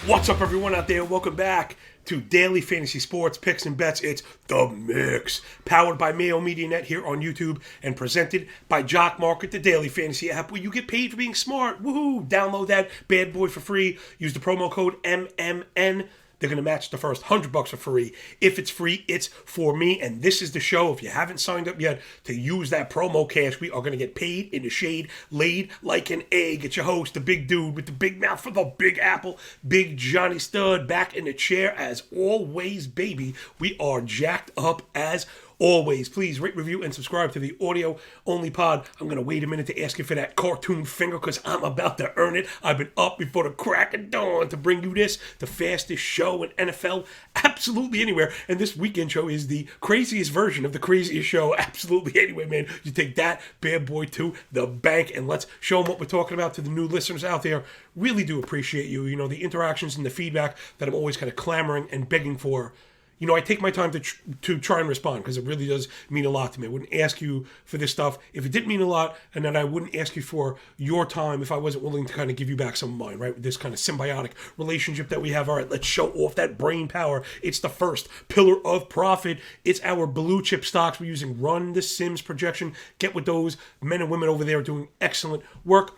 What's up, everyone out there? Welcome back to Daily Fantasy Sports Picks and Bets. It's The Mix, powered by Mayo Media Net here on YouTube and presented by Jock MKT, the Daily Fantasy app where you get paid for being smart. Woohoo! Download that bad boy for free. Use the promo code MMN. They're going to match the first $100 for free. If it's free, it's for me. And this is the show. If you haven't signed up yet to use that promo cash, we are going to get paid in the shade, laid like an egg. It's your host, the big dude with the big mouth for the big apple, Big Johnny Stud, back in the chair as always, baby. We are jacked up as always. Please rate, review, and subscribe to the audio-only pod. I'm going to wait a minute to ask you for that cartoon finger because I'm about to earn it. I've been up before the crack of dawn to bring you this, the fastest show in NFL absolutely anywhere. And this weekend show is the craziest version of the craziest show absolutely anywhere, man. You take that bad boy to the bank and let's show them what we're talking about to the new listeners out there. Really do appreciate you. You know, the interactions and the feedback that I'm always kind of clamoring and begging for. You know, I take my time to try and respond because it really does mean a lot to me. I wouldn't ask you for this stuff if it didn't mean a lot, and then I wouldn't ask you for your time if I wasn't willing to kind of give you back some of mine, right? This kind of symbiotic relationship that we have. All right, let's show off that brain power. It's the first pillar of profit. It's our blue chip stocks. We're using Run the Sims projection. Get with those men and women over there doing excellent work.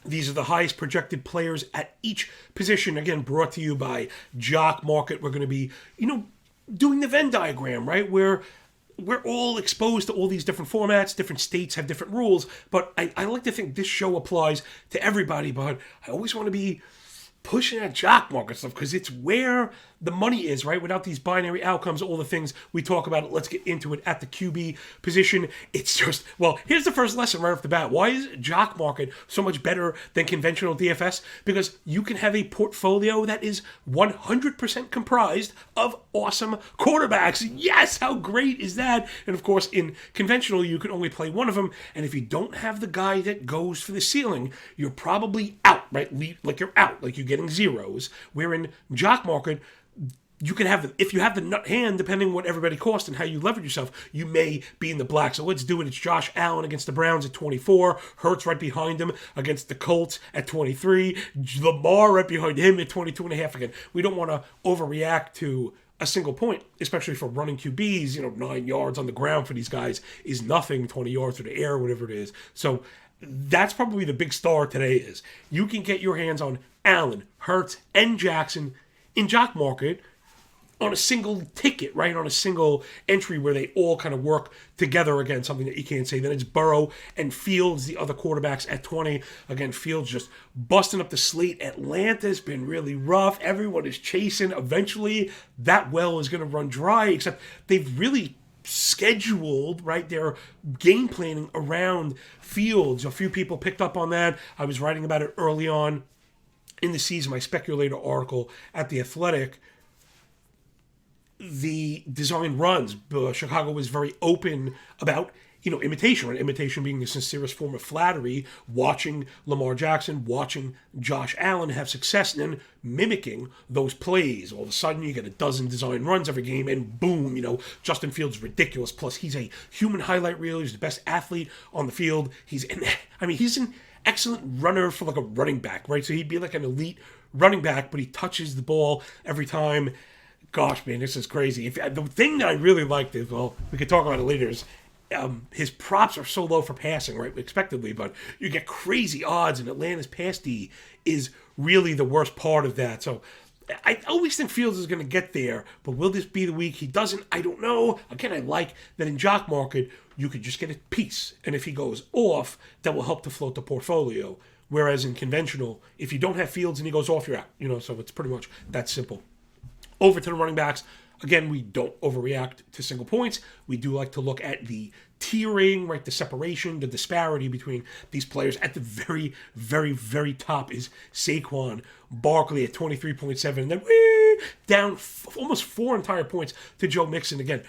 These are the highest projected players at each position. Again, brought to you by Jock MKT. We're going to be, doing the Venn diagram, right? Where we're all exposed to all these different formats, different states have different rules, but I like to think this show applies to everybody, but I always want to be pushing that Jock MKT stuff because it's where the money is, right? Without these binary outcomes, all the things we talk about, let's get into it at the QB position. It's just, well, here's the first lesson right off the bat. Why is Jock MKT so much better than conventional DFS? Because you can have a portfolio that is 100% comprised of awesome quarterbacks. Yes, how great is that? And of course, in conventional, you can only play one of them. And if you don't have the guy that goes for the ceiling, you're probably out, right? Like you're out, like you're getting zeros. Where in Jock MKT, you can have, if you have the nut hand, depending on what everybody costs and how you leverage yourself, you may be in the black. So let's do it. It's Josh Allen against the Browns at 24. Hurts right behind him against the Colts at 23. Lamar right behind him at 22.5. Again, we don't want to overreact to a single point, especially for running QBs. 9 yards on the ground for these guys is nothing. 20 yards through the air, whatever it is. So that's probably the big star today is you can get your hands on Allen, Hurts, and Jackson in Jock MKT on a single ticket, right? On a single entry where they all kind of work together. Again, something that you can't say. Then it's Burrow and Fields, the other quarterbacks at 20. Again, Fields just busting up the slate. Atlanta's been really rough. Everyone is chasing. Eventually, that well is going to run dry, except they've really scheduled, right? They're game planning around Fields. A few people picked up on that. I was writing about it early on in the season, my speculator article at The Athletic. The design runs, Chicago was very open about, imitation, right? Imitation being the sincerest form of flattery, watching Lamar Jackson, watching Josh Allen have success, and then mimicking those plays. All of a sudden, you get a dozen design runs every game, and boom, Justin Fields is ridiculous. Plus, he's a human highlight reel. He's the best athlete on the field. He's an excellent runner for like a running back, right? So he'd be like an elite running back, but he touches the ball every time. Gosh, man, this is crazy. The thing that I really liked is, well, we could talk about it later, is his props are so low for passing, right, expectedly, but you get crazy odds, and Atlanta's pass D is really the worst part of that. So I always think Fields is going to get there, but will this be the week he doesn't? I don't know. Again, I like that in Jock MKT, you could just get a piece, and if he goes off, that will help to float the portfolio. Whereas in conventional, if you don't have Fields and he goes off, you're out. So it's pretty much that simple. Over to the running backs. Again, we don't overreact to single points. We do like to look at the tiering, right? The separation, the disparity between these players. At the very, very, very top is Saquon Barkley at 23.7. And then down almost 4 entire points to Joe Mixon again.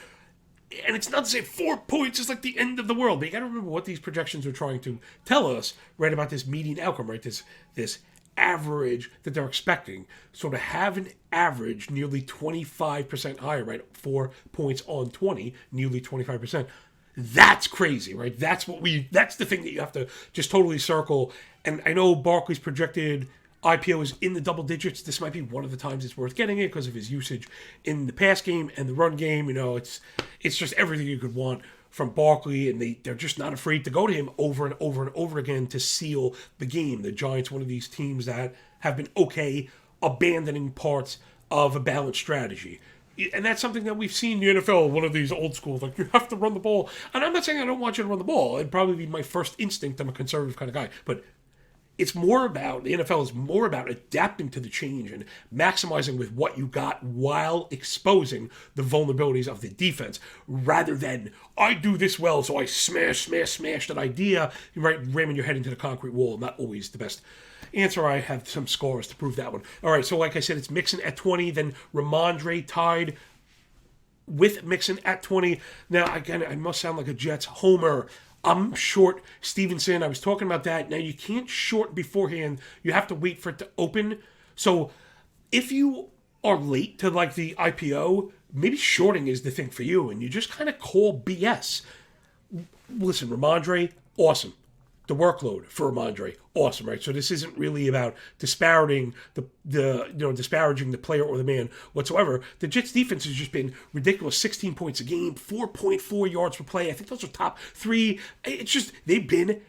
And it's not to say 4 points is like the end of the world. But you got to remember what these projections are trying to tell us, right, about this median outcome, right? This average that they're expecting. So to have an average nearly 25% higher, right? 4 points on 20, nearly 25%. That's crazy, right? That's the thing that you have to just totally circle. And I know Barkley's projected IPO is in the double digits. This might be one of the times it's worth getting it because of his usage in the pass game and the run game. It's just everything you could want from Barkley, and they're just not afraid to go to him over and over and over again to seal the game. The Giants, one of these teams that have been okay abandoning parts of a balanced strategy. And that's something that we've seen in the NFL, one of these old schools, like, you have to run the ball. And I'm not saying I don't want you to run the ball. It'd probably be my first instinct. I'm a conservative kind of guy. But it's more about, the NFL is more about adapting to the change and maximizing with what you got while exposing the vulnerabilities of the defense, rather than, I do this well, so I smash that idea, right, ramming your head into the concrete wall. Not always the best answer. I have some scores to prove that one. All right, so like I said, it's Mixon at 20, then Ramondre tied with Mixon at 20. Now, again, I must sound like a Jets homer. I'm short Stevenson. I was talking about that. Now, you can't short beforehand. You have to wait for it to open. So if you are late to like the IPO, maybe shorting is the thing for you, and you just kind of call BS. Listen, Ramondre, awesome. The workload for Ramondre, awesome, right? So this isn't really about disparaging disparaging the player or the man whatsoever. The Jets defense has just been ridiculous. 16 points a game, 4.4 yards per play. I think those are top 3. It's just they've been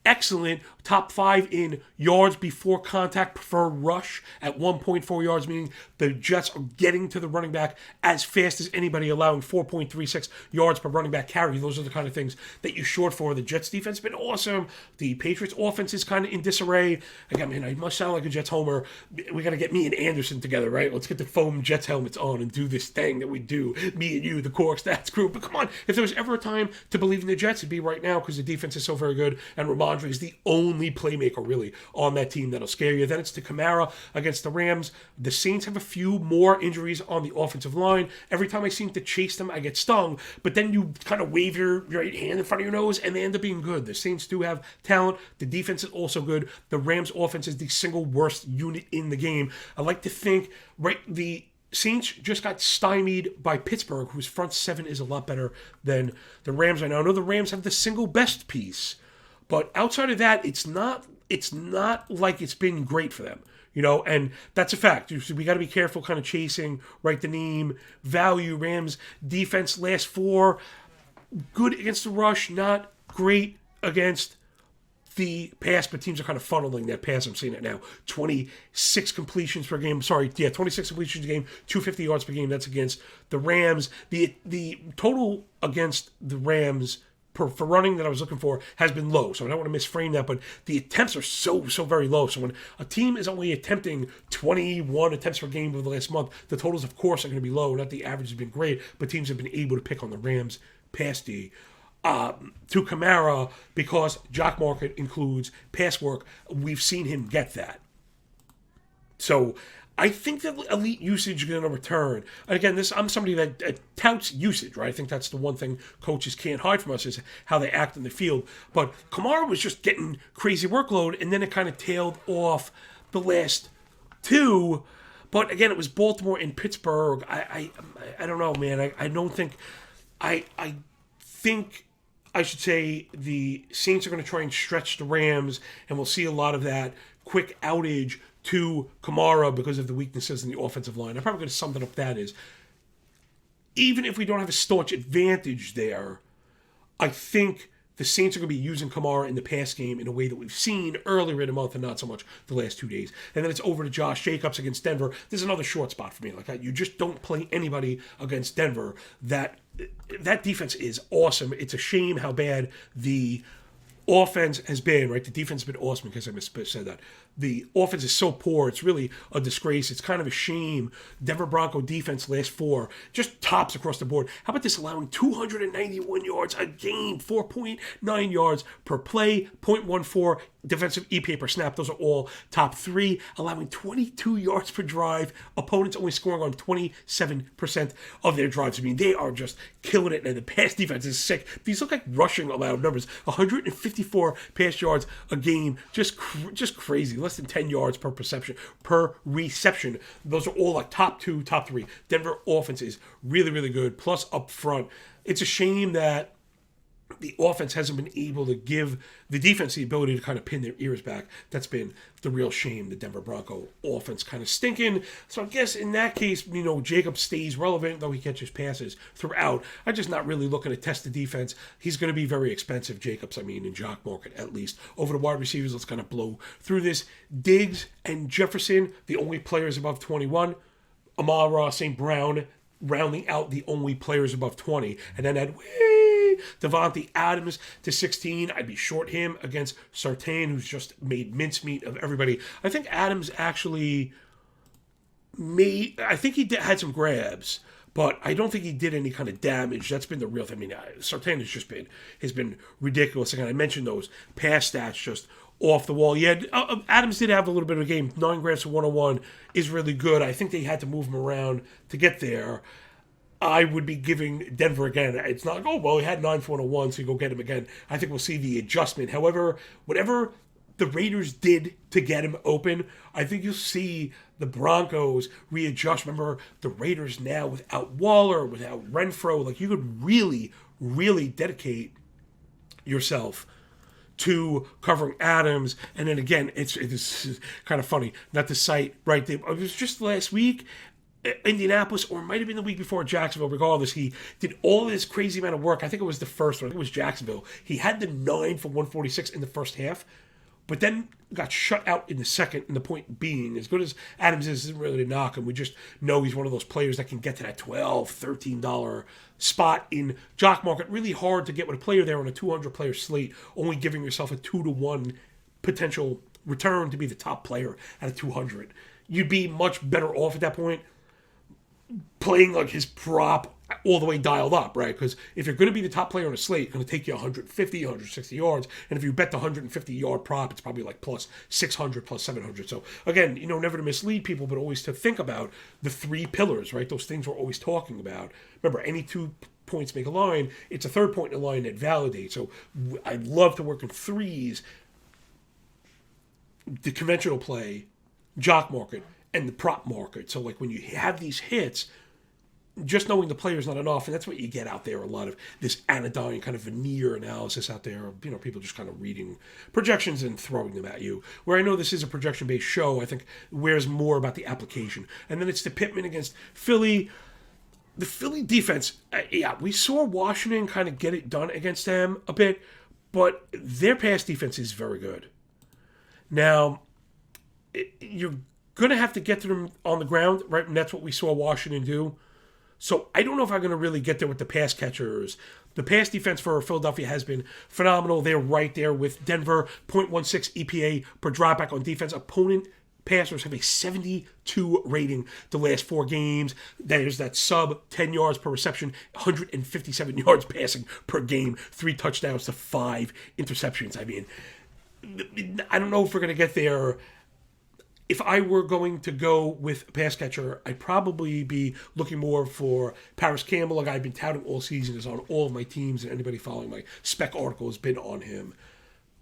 excellent. Top 5 in yards before contact per rush at 1.4 yards, meaning the Jets are getting to the running back as fast as anybody, allowing 4.36 yards per running back carry. Those are the kind of things that you short for. The Jets defense has been awesome. The Patriots offense is kind of in disarray. Again, man, I must sound like a Jets homer. We got to get me and Anderson together, right? Let's get the foam Jets helmets on and do this thing that we do. Me and you, the Core Stats crew. But come on, if there was ever a time to believe in the Jets, it'd be right now, because the defense is so very good, and Ramondre is the only playmaker really on that team that'll scare you. Then it's to Kamara against the Rams. The Saints have a few more injuries on the offensive line. Every time I seem to chase them, I get stung. But then you kind of wave your right hand in front of your nose, and they end up being good. The Saints do have talent. The defense is also good. The Rams offense is the single worst unit in the game. I like to think, right, the Saints just got stymied by Pittsburgh, whose front seven is a lot better than the Rams right now. I know the Rams have the single best piece, but outside of that, it's not like it's been great for them, and that's a fact. We got to be careful kind of chasing, right, the name value. Rams defense last 4, good against the rush, not great against the pass, but teams are kind of funneling that pass. I'm seeing it now. 26 completions per game. 26 completions a game, 250 yards per game. That's against the Rams. The total against the Rams for running that I was looking for has been low, so I don't want to misframe that, but the attempts are so very low. So when a team is only attempting 21 attempts per game over the last month, the totals, of course, are going to be low. Not the average has been great, but teams have been able to pick on the Rams pass D. To Kamara, because Jock Market includes pass work, we've seen him get that. So I think that elite usage is going to return. And again, I'm somebody that touts usage, right? I think that's the one thing coaches can't hide from us, is how they act in the field. But Kamara was just getting crazy workload, and then it kind of tailed off the last 2. But again, it was Baltimore and Pittsburgh. I don't know, man. I don't think... I think I should say the Saints are going to try and stretch the Rams, and we'll see a lot of that quick outage to Kamara because of the weaknesses in the offensive line. I'm probably going to sum it up that is, even if we don't have a staunch advantage there, I think the Saints are going to be using Kamara in the pass game in a way that we've seen earlier in the month and not so much the last 2 days. And then it's over to Josh Jacobs against Denver. There's another short spot for me. Like, you just don't play anybody against Denver. That defense is awesome. It's a shame how bad the offense has been, right? The defense has been awesome, because I said that. The offense is so poor, it's really a disgrace. It's kind of a shame. Denver Bronco defense last 4, just tops across the board. How about this, allowing 291 yards a game, 4.9 yards per play, 0.14 defensive EPA per snap. Those are all top 3, allowing 22 yards per drive. Opponents only scoring on 27% of their drives. I mean, they are just killing it, and the pass defense is sick. These look like rushing allowed numbers. 154 pass yards a game, just crazy. Less than 10 yards per reception. Those are all like top 2, top 3. Denver offense is really, really good. Plus up front, it's a shame that the offense hasn't been able to give the defense the ability to kind of pin their ears back. That's been the real shame. The Denver Bronco offense kind of stinking. So I guess in that case, Jacobs stays relevant, though he catches passes throughout. I'm just not really looking to test the defense. He's going to be very expensive, Jacobs, in Jock market at least. Over the wide receivers, let's kind of blow through this. Diggs and Jefferson, the only players above 21. Amon-Ra St. Brown, rounding out the only players above 20. And then at Devontae Adams to 16. I'd be short him against Sartain, who's just made mincemeat of everybody. I think Adams actually I think he had some grabs, but I don't think he did any kind of damage. That's been the real thing. Sartain has been ridiculous. Again, I mentioned those pass stats just off the wall. Yeah, Adams did have a little bit of a game. 9 grabs to 101 is really good. I think they had to move him around to get there. I would be giving Denver again. It's not he had 9 for 101, so you go get him again. I think we'll see the adjustment. However, whatever the Raiders did to get him open, I think you'll see the Broncos readjust. Remember, the Raiders now without Waller, without Renfro, you could really, really dedicate yourself to covering Adams. And then again, it's kind of funny, not to cite, right? It was just last week, Indianapolis, or it might have been the week before, Jacksonville. Regardless, he did all this crazy amount of work. I think it was the first one. I think it was Jacksonville. He had the 9 for 146 in the first half, but then got shut out in the second. And the point being, as good as Adams isn't really to knock him, we just know he's one of those players that can get to that $12, $13 spot in Jock market. Really hard to get with a player there on a 200-player slate, only giving yourself a 2-to-1 potential return to be the top player at a 200. You'd be much better off at that point playing his prop all the way dialed up, right? Because if you're going to be the top player on a slate, it's going to take you 150, 160 yards. And if you bet the 150-yard prop, it's probably plus 600, plus 700. So again, never to mislead people, but always to think about the 3 pillars, right? Those things we're always talking about. Remember, any 2 points make a line. It's a third point in a line that validates. So I love to work in threes. The conventional play, Jock market, and the prop market. So when you have these hits, just knowing the player's not enough, and that's what you get out there, a lot of this anodyne kind of veneer analysis out there, people just kind of reading projections and throwing them at you. Where I know this is a projection-based show, I think where's more about the application. And then it's the Pittman against Philly. The Philly defense, we saw Washington kind of get it done against them a bit, but their pass defense is very good. Now, you're going to have to get to them on the ground, right? And that's what we saw Washington do. So I don't know if I'm going to really get there with the pass catchers. The pass defense for Philadelphia has been phenomenal. They're right there with Denver, 0.16 EPA per dropback on defense. Opponent passers have a 72 rating the last 4 games. There's that sub 10 yards per reception, 157 yards passing per game, 3 touchdowns to 5 interceptions. I don't know if we're going to get there. If I were going to go with a pass catcher, I'd probably be looking more for Paris Campbell, a guy I've been touting all season, is on all of my teams, and anybody following my spec article has been on him.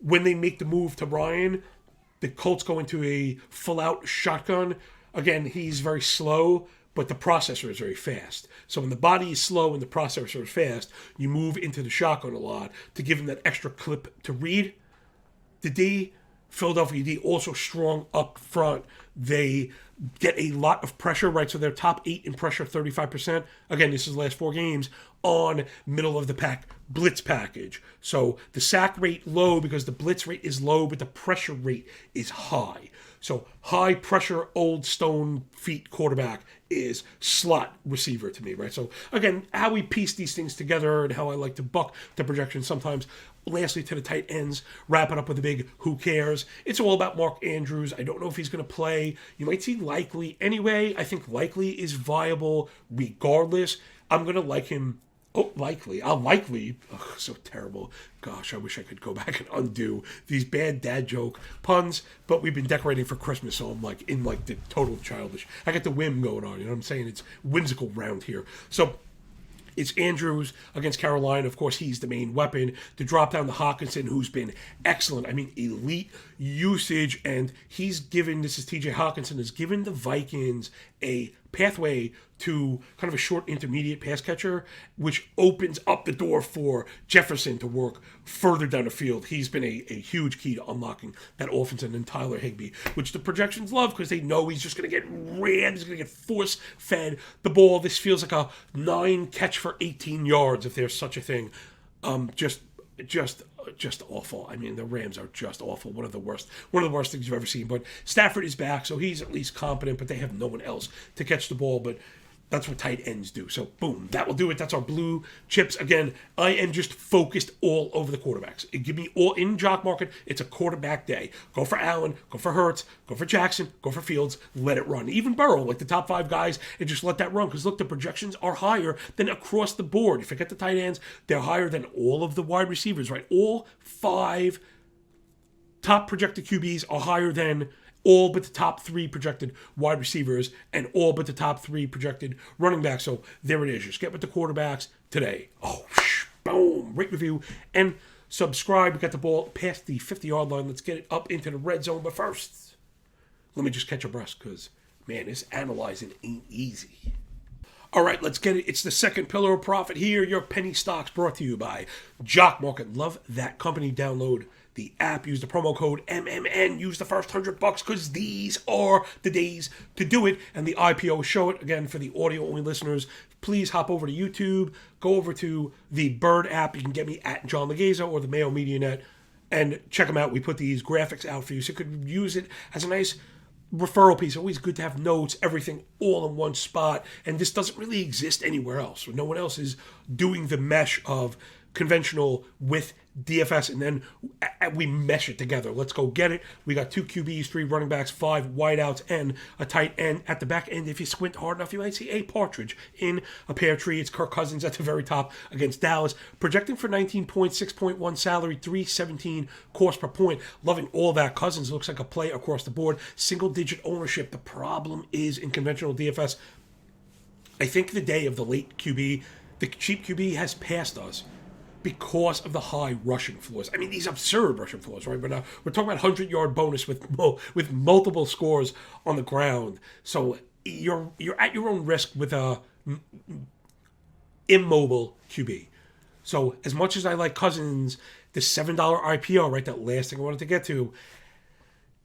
When they make the move to Ryan, the Colts go into a full-out shotgun. Again, he's very slow, but the processor is very fast. So when the body is slow and the processor is fast, you move into the shotgun a lot to give him that extra clip to read. The Philadelphia D also strong up front. They get a lot of pressure, right? So they're top 8 in pressure, 35%. Again, this is the last 4 games on middle of the pack blitz package. So the sack rate low because the blitz rate is low, but the pressure rate is high. So high pressure, old stone feet quarterback is slot receiver to me, right? So again, how we piece these things together and how I like to buck the projection sometimes. Lastly, to the tight ends, wrap it up with a big who cares. It's all about Mark Andrews. I don't know if he's going to play. You might see Likely anyway. I think Likely is viable regardless. I'm going to like him. Oh, Likely. I'll Likely. Oh, so terrible. Gosh, I wish I could go back and undo these bad dad joke puns, but we've been decorating for Christmas, so I'm in the total childish. I got the whim going on, you know what I'm saying? It's whimsical round here. So it's Andrews against Carolina. Of course, he's the main weapon. To drop down to Hawkinson, who's been excellent. Elite usage. And he's given, this is TJ Hawkinson, has given the Vikings a pathway to kind of a short intermediate pass catcher, which opens up the door for Jefferson to work further down the field. He's been a huge key to unlocking that offense, and then Tyler Higbee, which the projections love because they know he's just going to get rammed. He's going to get force-fed the ball. This feels like a 9 catch for 18 yards, if there's such a thing. Just awful. I mean, the Rams are just awful. One of the worst things you've ever seen. But Stafford is back, so he's at least competent, but they have no one else to catch the ball. But that's what tight ends do. So, boom, that will do it. That's our blue chips. Again, I am just focused all over the quarterbacks. Give me all in Jock Market. It's a quarterback day. Go for Allen, go for Hurts, go for Jackson, go for Fields. Let it run. Even Burrow, like the top 5 guys, and just let that run. Because, look, the projections are higher than across the board. You forget the tight ends. They're higher than all of the wide receivers, right? All 5 top projected QBs are higher than all but the top 3 projected wide receivers and all but the top 3 projected running backs. So there it is. Just get with the quarterbacks today. Oh, boom. Rate, review, and subscribe. We got the ball past the 50-yard line. Let's get it up into the red zone. But first, let me just catch a breath because, man, this analyzing ain't easy. All right, let's get it. It's the second pillar of profit here. Your penny stocks brought to you by Jock Market. Love that company. Download the app. Use the promo code MMN. Use the first $100 because these are the days to do it. And the IPO show it. Again, for the audio-only listeners, please hop over to YouTube. Go over to the Bird app. You can get me at John Laghezza or the Mayo Media Net. And check them out. We put these graphics out for you so you could use it as a nice referral piece. Always good to have notes, everything all in one spot. And this doesn't really exist anywhere else. No one else is doing the mesh of conventional with DFS, and then we mesh it together. Let's go get it. We got 2 QBs, 3 running backs, 5 wideouts, and a tight end at the back end. If you squint hard enough, you might see a partridge in a pear tree. It's Kirk Cousins at the very top against Dallas. Projecting for 19 points, 6.1 salary, 317 cost per point. Loving all that. Cousins looks like a play across the board. Single-digit ownership. The problem is in conventional DFS, I think the day of the late QB, the cheap QB has passed us because of the high rushing floors. I mean, these absurd rushing floors, right? But we're talking about 100-yard bonus with multiple scores on the ground. So you're at your own risk with a immobile QB. So as much as I like Cousins, the $7 IPO, right? That last thing I wanted to get to,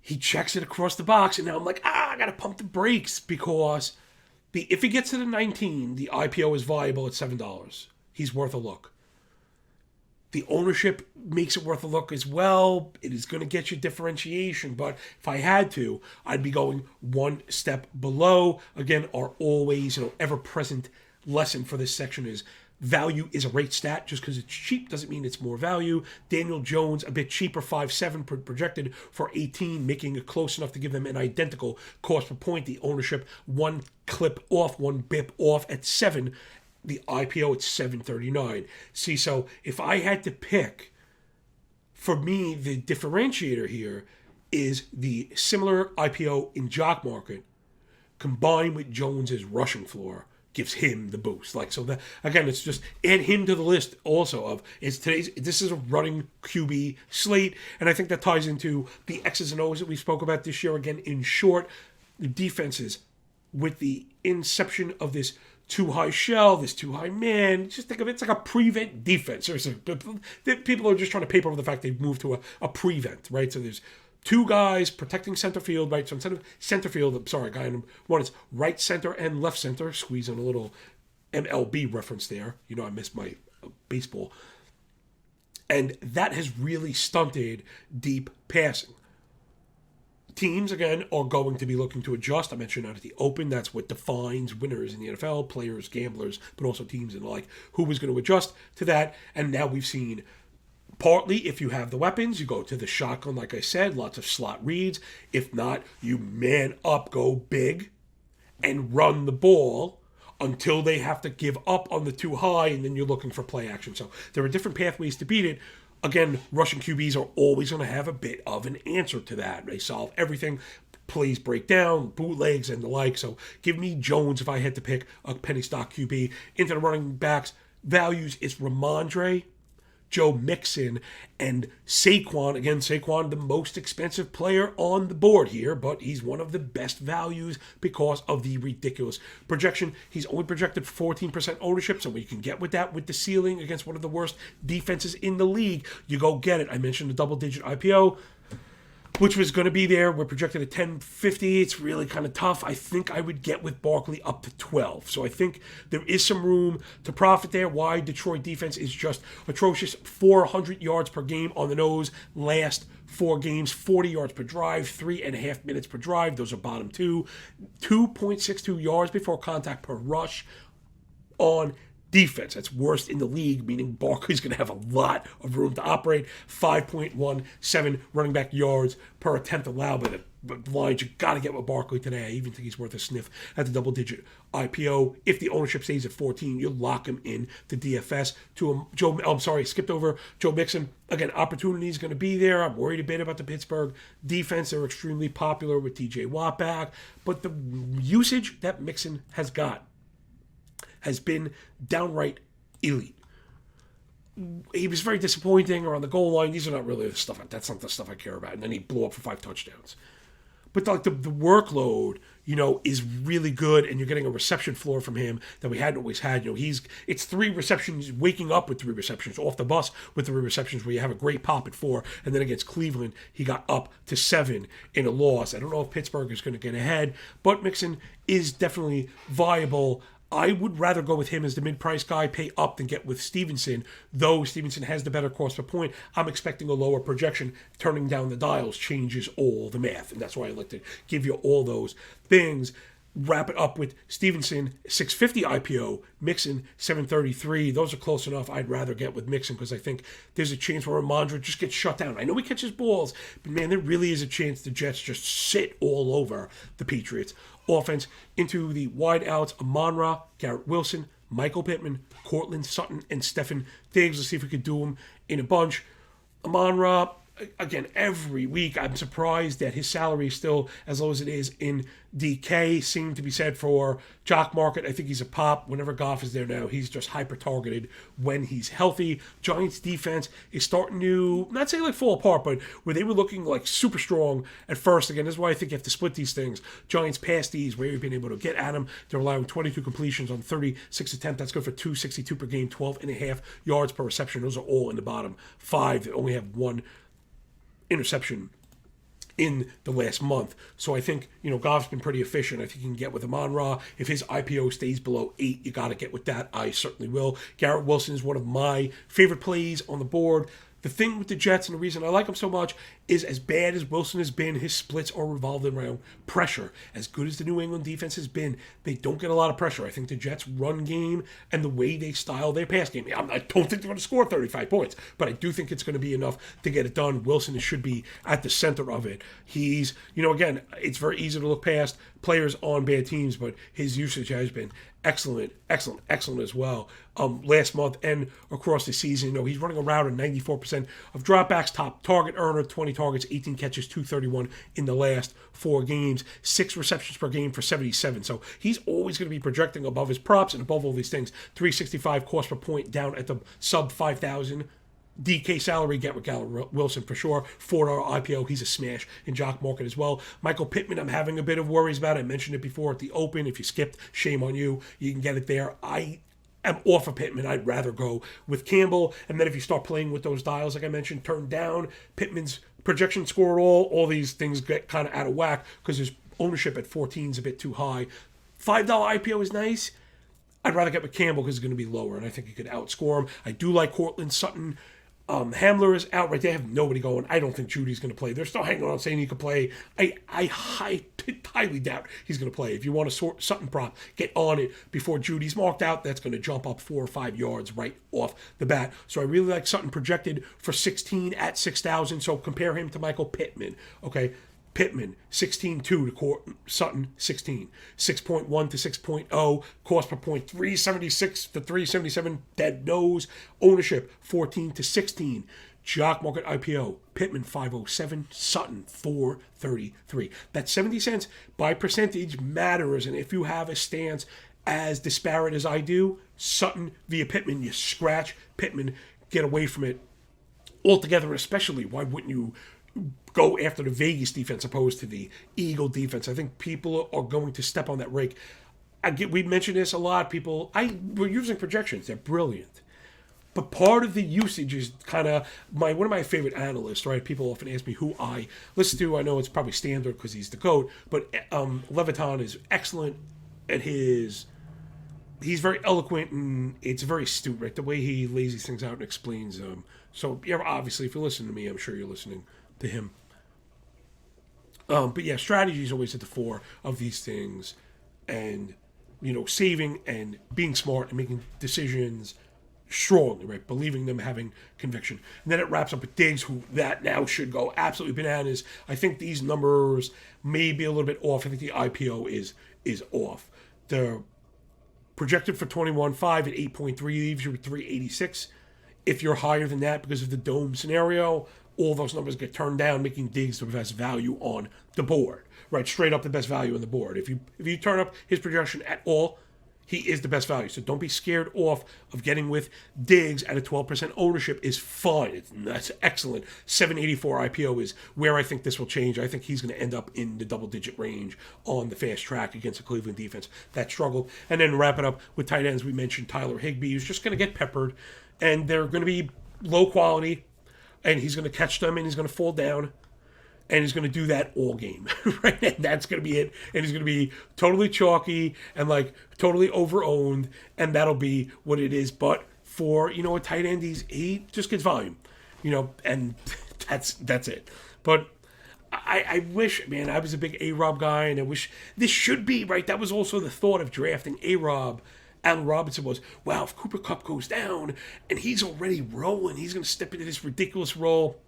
he checks it across the box, and now I'm like, I got to pump the brakes because if he gets to the 19, the IPO is viable at $7. He's worth a look. The ownership makes it worth a look as well. It is going to get you differentiation, but if I had to, I'd be going one step below. Again, our always, ever-present lesson for this section is value is a rate stat. Just because it's cheap doesn't mean it's more value. Daniel Jones, a bit cheaper, 5.7 projected for 18, making it close enough to give them an identical cost per point. The ownership, one clip off, one bip off at 7. The IPO at 739. See, so if I had to pick, for me, the differentiator here is the similar IPO in Jock Market combined with Jones's rushing floor gives him the boost. Again, it's just add him to the list also of this is a running QB slate, and I think that ties into the X's and O's that we spoke about this year. Again, in short, the defenses with the inception of this too high shell, this too high man. Just think of it, it's like a prevent defense. Seriously, people are just trying to paper over the fact they've moved to a prevent, right? So there's 2 guys protecting center field, right? So instead of center field, guy number 1 is right center and left center. Squeeze in a little MLB reference there. I missed my baseball. And that has really stunted deep passing. Teams, again, are going to be looking to adjust. I mentioned out at the open, that's what defines winners in the NFL, players, gamblers, but also teams and the like. Who was going to adjust to that? And now we've seen, partly, if you have the weapons, you go to the shotgun, like I said, lots of slot reads. If not, you man up, go big, and run the ball until they have to give up on the too high, and then you're looking for play action. So there are different pathways to beat it. Again, Russian QBs are always going to have a bit of an answer to that. They solve everything. Plays break down, bootlegs, and the like. So give me Jones if I had to pick a penny stock QB. Into the running backs, values, it's Ramondre, Joe Mixon, and Saquon. Again, Saquon, the most expensive player on the board here, but he's one of the best values because of the ridiculous projection. He's only projected 14% ownership, so you can get with that with the ceiling against one of the worst defenses in the league. You go get it. I mentioned the double-digit IPO, which was going to be there. We're projected at 10.50. It's really kind of tough. I think I would get with Barkley up to 12. So I think there is some room to profit there. Why? Detroit defense is just atrocious. 400 yards per game on the nose. Last 4 games, 40 yards per drive, 3.5 minutes per drive. Those are bottom 2. 2.62 yards before contact per rush on defense. That's worst in the league, meaning Barkley's going to have a lot of room to operate. 5.17 running back yards per attempt allowed by the lines. You got to get with Barkley today. I even think he's worth a sniff at the double-digit IPO. If the ownership stays at 14, you lock him in to DFS. Skipped over Joe Mixon. Again, opportunity is going to be there. I'm worried a bit about the Pittsburgh defense. They're extremely popular with TJ Watt back, but the usage that Mixon has got has been downright elite. He was very disappointing around the goal line. These are not really the stuff. That's not the stuff I care about. And then he blew up for 5 touchdowns. But like the workload, is really good, and you're getting a reception floor from him that we hadn't always had. It's 3 receptions, waking up with 3 receptions, off the bus with 3 receptions, where you have a great pop at 4, and then against Cleveland, he got up to 7 in a loss. I don't know if Pittsburgh is going to get ahead, but Mixon is definitely viable. I would rather go with him as the mid-price guy, pay up, than get with Stevenson. Though Stevenson has the better cost per point, I'm expecting a lower projection. Turning down the dials changes all the math, and that's why I like to give you all those things. Wrap it up with Stevenson, 650 IPO, Mixon, 733. Those are close enough. I'd rather get with Mixon because I think there's a chance where Ramondre just gets shut down. I know he catches balls, but man, there really is a chance the Jets just sit all over the Patriots. Offense into the wide outs, Amon-Ra, Garrett Wilson, Michael Pittman, Cortland Sutton, and Stefon Diggs. Let's see if we could do them in a bunch. Amon-Ra, again, every week I'm surprised that his salary is still as low as it is in DK. Seemed to be said for Jock Market. I think he's a pop. Whenever Goff is there now, he's just hyper-targeted when he's healthy. Giants defense is starting to, not say like fall apart, but where they were looking like super strong at first. Again, this is why I think you have to split these things. Giants pass these, where you've been able to get at them. They're allowing 22 completions on 36 attempts. That's good for 262 per game, 12.5 yards per reception. Those are all in the bottom 5. They only have 1 interception in the last month. So I think, Goff's been pretty efficient. I think you can get with Amon-Ra. If his IPO stays below 8, you got to get with that. I certainly will. Garrett Wilson is one of my favorite plays on the board. The thing with the Jets, and the reason I like him so much, is as bad as Wilson has been, his splits are revolved around pressure. As good as the New England defense has been, they don't get a lot of pressure. I think the Jets' run game and the way they style their pass game, I don't think they're going to score 35 points, but I do think it's going to be enough to get it done. Wilson should be at the center of it. He's, again, it's very easy to look past players on bad teams, but his usage has been excellent as well. Last month and across the season, he's running around at 94% of dropbacks, top target earner, 20 targets, 18 catches, 231 in the last 4 games, 6 receptions per game for 77. So he's always going to be projecting above his props and above all these things. 365 cost per point, down at the sub 5,000. DK salary, get with Garrett Wilson for sure. $4 IPO, he's a smash in Jock Market as well. Michael Pittman, I'm having a bit of worries about. I mentioned it before at the Open. If you skipped, shame on you. You can get it there. I am off of Pittman. I'd rather go with Campbell. And then if you start playing with those dials, like I mentioned, turn down Pittman's projection score at all these things get kind of out of whack because his ownership at 14 is a bit too high. $5 IPO is nice. I'd rather get with Campbell because it's going to be lower, and I think you could outscore him. I do like Cortland Sutton. Hamler is out right. They have nobody going. I don't think Judy's going to play. They're still hanging on saying he could play. I highly doubt he's going to play. If you want a Sutton prop, get on it before Judy's marked out. That's going to jump up 4 or 5 yards right off the bat. So I really like Sutton projected for 16 at 6,000. So compare him to Michael Pittman. Okay. Pittman, 16.2 to Sutton, 16. 6.1 to 6.0. Cost per point, 376 to 377. Dead nose. Ownership, 14 to 16. Jock Market IPO, Pittman, 507. Sutton, 433. That 70 cents by percentage matters. And if you have a stance as disparate as I do, Sutton via Pittman, you scratch Pittman. get away from it altogether, especially why wouldn't you go after the Vegas defense opposed to the Eagle defense? I think people are going to step on that rake. We mentioned this a lot. We're using projections. They're brilliant. But part of the usage is kind of one of my favorite analysts, right? People often ask me who I listen to. I know it's probably standard because he's the GOAT, but Leviton is excellent at he's very eloquent and it's very astute, right? The way he lays these things out and explains them. So, yeah, obviously, if you listen to me, I'm sure you're listening to him. But yeah, strategy is always at the fore of these things, and saving and being smart and making decisions strongly, right? Believing them, having conviction. And then it wraps up with Diggs, who that now should go absolutely bananas. I think these numbers may be a little bit off. I think the IPO is off. The projected for 21.5 at 8.3 leaves you at 386. If you're higher than that because of the dome scenario, all those numbers get turned down, making Diggs the best value on the board, right? Straight up the best value on the board. If you turn up his projection at all, he is the best value. So don't be scared off of getting with Diggs at a 12% ownership is fine. That's excellent. 784 IPO is where I think this will change. I think he's going to end up in the double-digit range on the fast track against the Cleveland defense that struggled. And then wrap it up with tight ends. We mentioned Tyler Higbee, who's just going to get peppered, and they're going to be low quality, and he's going to catch them, and he's going to fall down. And he's going to do that all game, right? And that's going to be it. And he's going to be totally chalky and totally over-owned, and that'll be what it is. But for a tight end, he just gets volume, and that's it. But I wish, man, I was a big A-Rob guy, and I wish this should be right. That was also the thought of drafting A-Rob. Allen Robinson was, wow, if Cooper Kupp goes down and he's already rolling, he's going to step into this ridiculous role.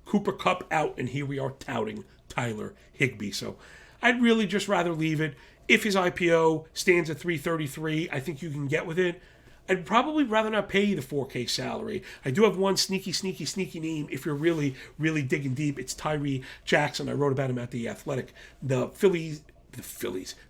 Cooper Kupp out, and here we are touting Tyler Higbee. So I'd really just rather leave it. If his IPO stands at 333, I think you can get with it. I'd probably rather not pay the 4K salary. I do have one sneaky name if you're really, really digging deep. It's Tyree Jackson. I wrote about him at The Athletic. The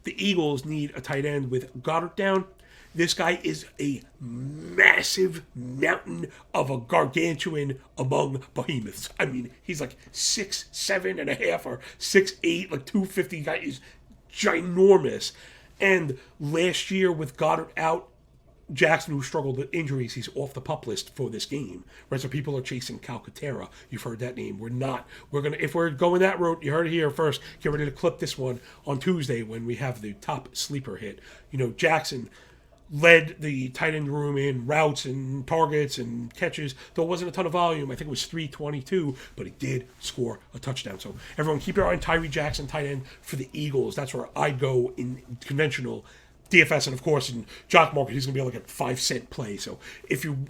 Eagles need a tight end with Goddard down. This guy is a massive mountain of a gargantuan among behemoths. I mean, he's like 6'7.5" or 6'8", 250. Guy is ginormous. And last year with Goddard out, Jackson, who struggled with injuries, he's off the PUP list for this game. Right, so people are chasing Calcaterra. You've heard that name. We're not. If we're going that route, you heard it here first. Get ready to clip this one on Tuesday when we have the top sleeper hit. Jackson led the tight end room in routes and targets and catches. Though it wasn't a ton of volume. I think it was 322, but he did score a touchdown. So everyone keep your eye on Tyree Jackson, tight end for the Eagles. That's where I'd go in conventional DFS. And of course, in Jock Market, he's going to be like a 5-cent play. So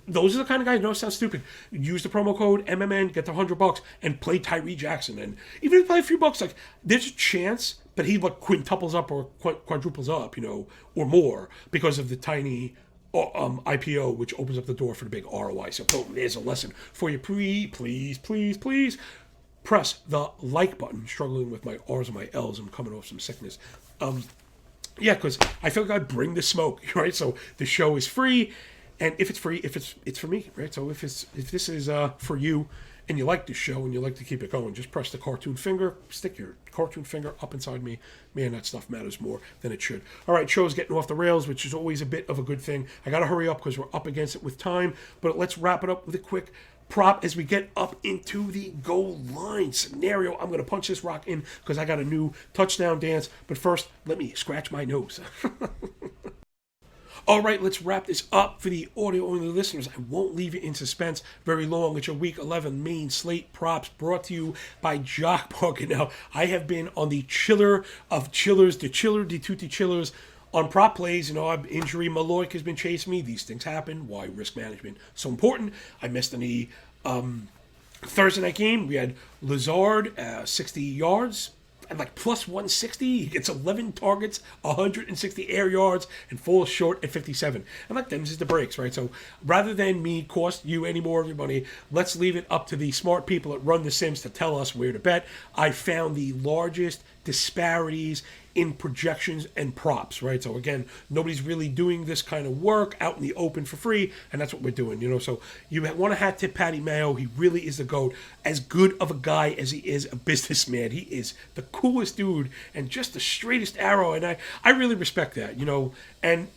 those are the kind of guys, it sounds stupid. Use the promo code MMN, get the $100 and play Tyree Jackson. And even if you play a few bucks, there's a chance that he quintuples up or quadruples up, or more because of the tiny IPO, which opens up the door for the big ROI. So boom, there's a lesson for you. Please press the like button. Struggling with my R's and my L's. I'm coming off some sickness. Yeah, because I feel like I bring the smoke, right? So the show is free, and if it's free, it's for me, right? So if this is for you, and you like this show and you like to keep it going, just press the cartoon finger, stick your cartoon finger up inside me. Man, that stuff matters more than it should. All right, show's getting off the rails, which is always a bit of a good thing. I got to hurry up because we're up against it with time, but let's wrap it up with a quick prop as we get up into the goal line scenario. I'm going to punch this rock in because I got a new touchdown dance, but first, let me scratch my nose. All right, let's wrap this up for the audio-only listeners. I won't leave you in suspense very long. It's your Week 11 main slate props brought to you by Jock Market. Now, I have been on the chiller of chillers, the chiller, the tutti chillers, on prop plays. Injury Maloik has been chasing me. These things happen. Why risk management so important? I missed the Thursday night game. We had Lazard, 60 yards. And plus 160, he gets 11 targets, 160 air yards, and falls short at 57. And them is the breaks, right? So rather than me cost you any more of your money, let's leave it up to the smart people that run the Sims to tell us where to bet. I found the largest disparities in projections and props, right? So again, nobody's really doing this kind of work out in the open for free, and that's what we're doing, you know. So you want to hat tip Patty Mayo. He really is the GOAT. As good of a guy as he is a businessman, he is the coolest dude and just the straightest arrow, and I really respect that, you know. And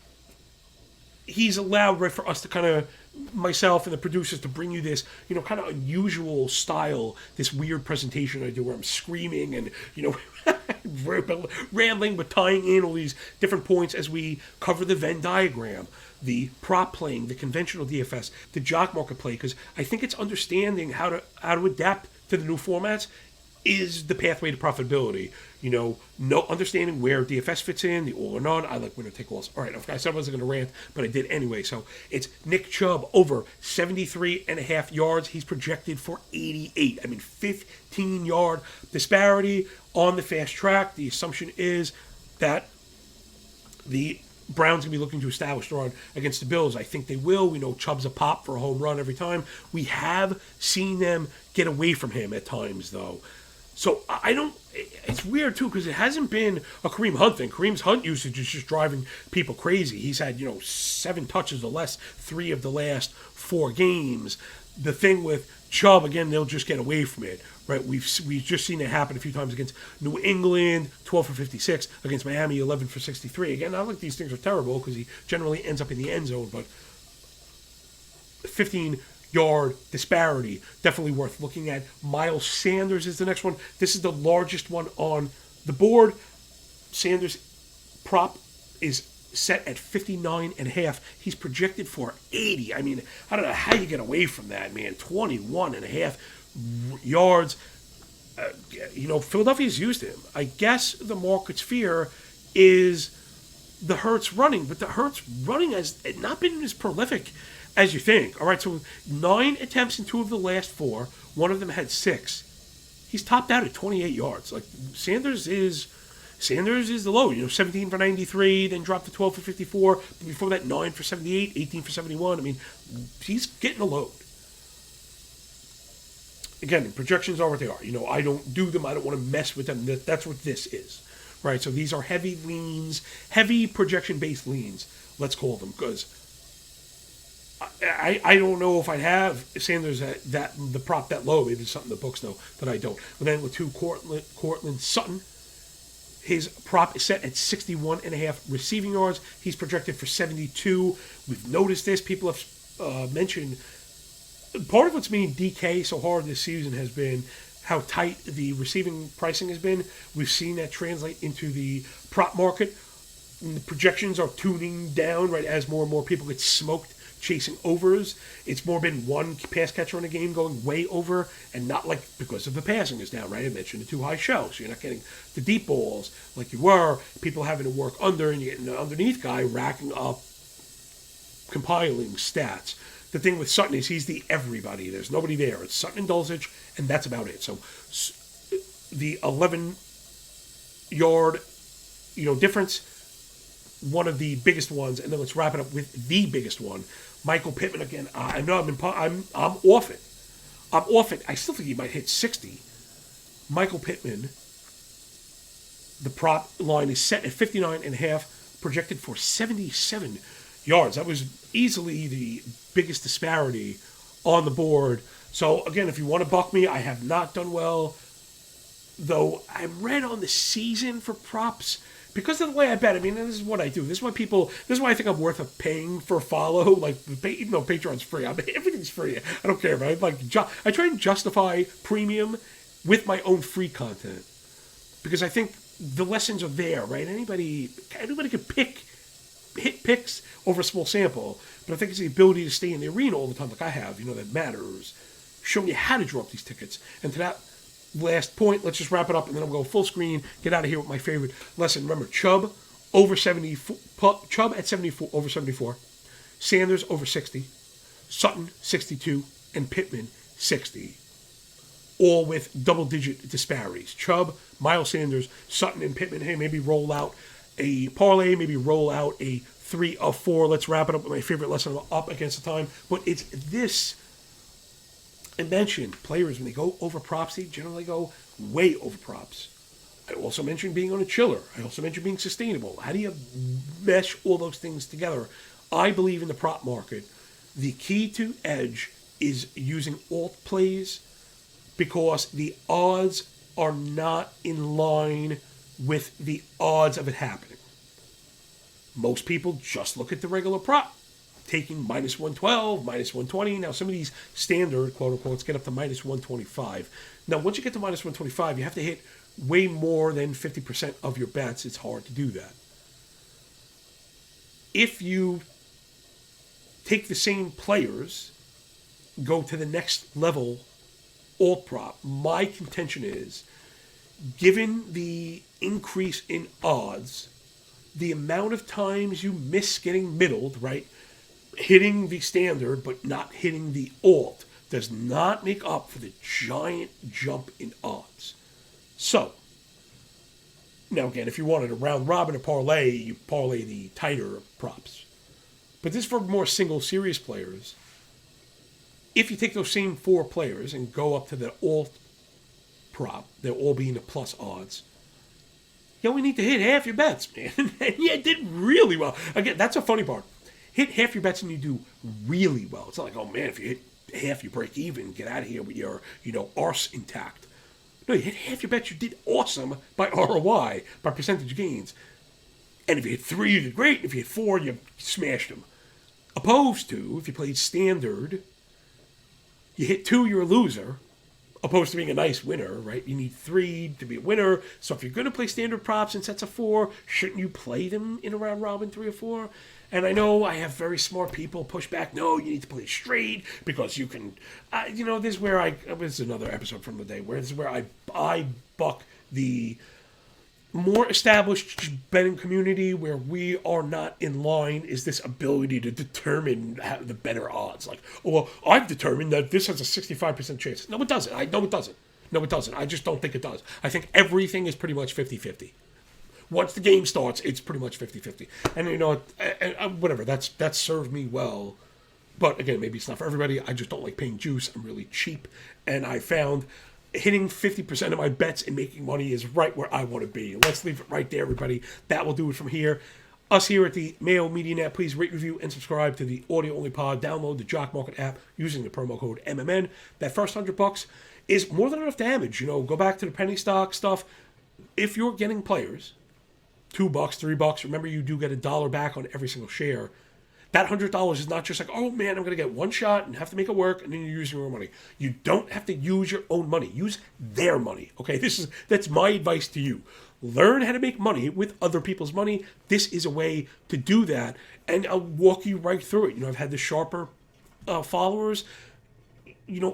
he's allowed, right, for us to kind of, myself and the producers, to bring you this, you know, kind of unusual style, this weird presentation I do where I'm screaming and, you know, rambling, but tying in all these different points as we cover the Venn diagram, the prop playing, the conventional DFS, the jock market play, because I think it's understanding how to adapt to the new formats is the pathway to profitability. You know, understanding where DFS fits in, the all or none. I like winner take alls. All right, I said I wasn't going to rant, but I did anyway. So it's Nick Chubb over 73.5 yards. He's projected for 88. I mean, 15-yard disparity on the fast track. The assumption is that the Browns going to be looking to establish the run against the Bills. I think they will. We know Chubb's a pop for a home run every time. We have seen them get away from him at times, though. So it's weird, too, because it hasn't been a Kareem Hunt thing. Kareem's Hunt usage is just driving people crazy. He's had, 7 touches or less 3 of the last 4 games. The thing with Chubb, again, they'll just get away from it, right? We've just seen it happen a few times against New England, 12 for 56, against Miami, 11 for 63. Again, not like these things are terrible because he generally ends up in the end zone, but 15-yard disparity, definitely worth looking at. Miles Sanders is the next one. This is the largest one on the board. Sanders prop is set at 59.5. He's projected for 80. I mean, I don't know how you get away from that, man. 21.5 yards. Philadelphia's used him. I guess the market's fear is the Hurts running, but the Hurts running has not been as prolific as you think. All right, so 9 attempts in 2 of the last 4. One of them had 6. He's topped out at 28 yards. Like, Sanders is the low. 17 for 93, then dropped to 12 for 54. Before that, 9 for 78, 18 for 71. I mean, he's getting a load. Again, projections are what they are. I don't do them. I don't want to mess with them. That's what this is, right? So these are heavy leans, heavy projection-based leans, let's call them, because I don't know if I'd have Sanders at the prop that low. Maybe it's something the books know that I don't. But then with Courtland Sutton, his prop is set at 61.5 receiving yards. He's projected for 72. We've noticed this. People have mentioned part of what's made DK so hard this season has been how tight the receiving pricing has been. We've seen that translate into the prop market. And the projections are tuning down, right, as more and more people get smoked chasing overs. It's more been one pass catcher in a game going way over, and not like because of the passing is down, right? I mentioned the too high show, so you're not getting the deep balls like you were. People having to work under, and you're getting the underneath guy racking up, compiling stats. The thing with Sutton is he's the everybody. There's nobody there. It's Sutton and Dulcich, and that's about it. So the 11-yard, difference, one of the biggest ones, and then let's wrap it up with the biggest one. Michael Pittman again. I know I'm off it. I'm off it. I still think he might hit 60. Michael Pittman, the prop line is set at 59.5, projected for 77 yards. That was easily the biggest disparity on the board. So again, if you want to buck me, I have not done well, though I'm red on the season for props because of the way I bet. I mean, this is what I do. This is why I think I'm worth a paying for a follow. Like, even though Patreon's free, everything's free. I don't care, but I try and justify premium with my own free content because I think the lessons are there, right? Anybody can hit picks over a small sample, but I think it's the ability to stay in the arena all the time, like I have, that matters. Showing you how to draw up these tickets. And to that last point, let's just wrap it up, and then I'll go full screen, get out of here with my favorite lesson. Remember, Chubb over 74, Chubb at 74, over 74, Sanders over 60, Sutton 62, and Pittman 60. All with double-digit disparities. Chubb, Miles Sanders, Sutton, and Pittman. Hey, maybe roll out a parlay, maybe roll out a 3 of 4. Let's wrap it up with my favorite lesson up against the time. But it's this. I mentioned players, when they go over props, they generally go way over props. I also mentioned being on a chiller. I also mentioned being sustainable. How do you mesh all those things together? I believe in the prop market. The key to edge is using alt plays because the odds are not in line with the odds of it happening. Most people just look at the regular prop, taking minus 112, minus 120. Now, some of these standard, quote unquote, get up to minus 125. Now, once you get to minus 125, you have to hit way more than 50% of your bets. It's hard to do that. If you take the same players, go to the next level alt prop, my contention is, given the increase in odds, the amount of times you miss getting middled, right, hitting the standard but not hitting the alt, does not make up for the giant jump in odds. So, now again, if you wanted a round robin or parlay, you parlay the tighter props. But this is for more single series players. If you take those same 4 players and go up to the alt prop, they'll all be in the plus odds. You only need to hit half your bets, man. And you did really well. Again, that's a funny part. Hit half your bets and you do really well. It's not like, oh man, if you hit half, you break even, get out of here with your, arse intact. No, you hit half your bets, you did awesome by ROI, by percentage gains. And if you hit 3, you did great. If you hit 4, you smashed them. Opposed to, if you played standard, you hit 2, you're a loser. Opposed to being a nice winner, right? You need 3 to be a winner. So if you're going to play standard props in sets of 4, shouldn't you play them in a round robin 3 or 4? And I know I have very smart people push back. No, you need to play straight because you can. This is where this is another episode from the day where this is where I buck the more established betting community where we are not in line is this ability to determine the better odds. Like, well, I've determined that this has a 65% chance. No, it doesn't. No, it doesn't. No, it doesn't. I just don't think it does. I think everything is pretty much 50-50. Once the game starts, it's pretty much 50-50. And, whatever, that's served me well. But, again, maybe it's not for everybody. I just don't like paying juice. I'm really cheap. And I found hitting 50% of my bets and making money is right where I want to be. Let's leave it right there, everybody. That will do it from here. Us here at the Mayo Media Net, please rate, review, and subscribe to the audio-only pod. Download the Jock Market app using the promo code MMN. That first $100 is more than enough damage. Go back to the penny stock stuff. If you're getting players, $2, $3, remember you do get $1 back on every single share. That $100 is not just like, oh man, I'm going to get one shot and have to make it work, and then you're using your own money. You don't have to use your own money. Use their money. Okay, that's my advice to you. Learn how to make money with other people's money. This is a way to do that, and I'll walk you right through it. I've had the sharper followers,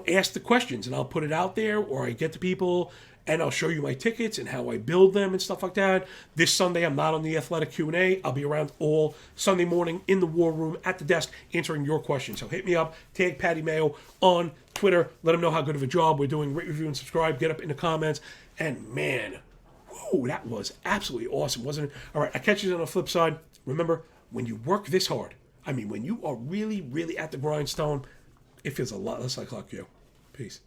ask the questions, and I'll put it out there, or I get to people, and I'll show you my tickets and how I build them and stuff like that. This Sunday, I'm not on the Athletic Q&A. I'll be around all Sunday morning in the War Room at the desk answering your questions. So hit me up, tag Patty Mayo on Twitter. Let him know how good of a job we're doing. Rate, review, and subscribe. Get up in the comments. And man, that was absolutely awesome, wasn't it? All right, I catch you on the flip side. Remember, when you work this hard, when you are really, really at the grindstone, it feels a lot less like luck, yo. Peace.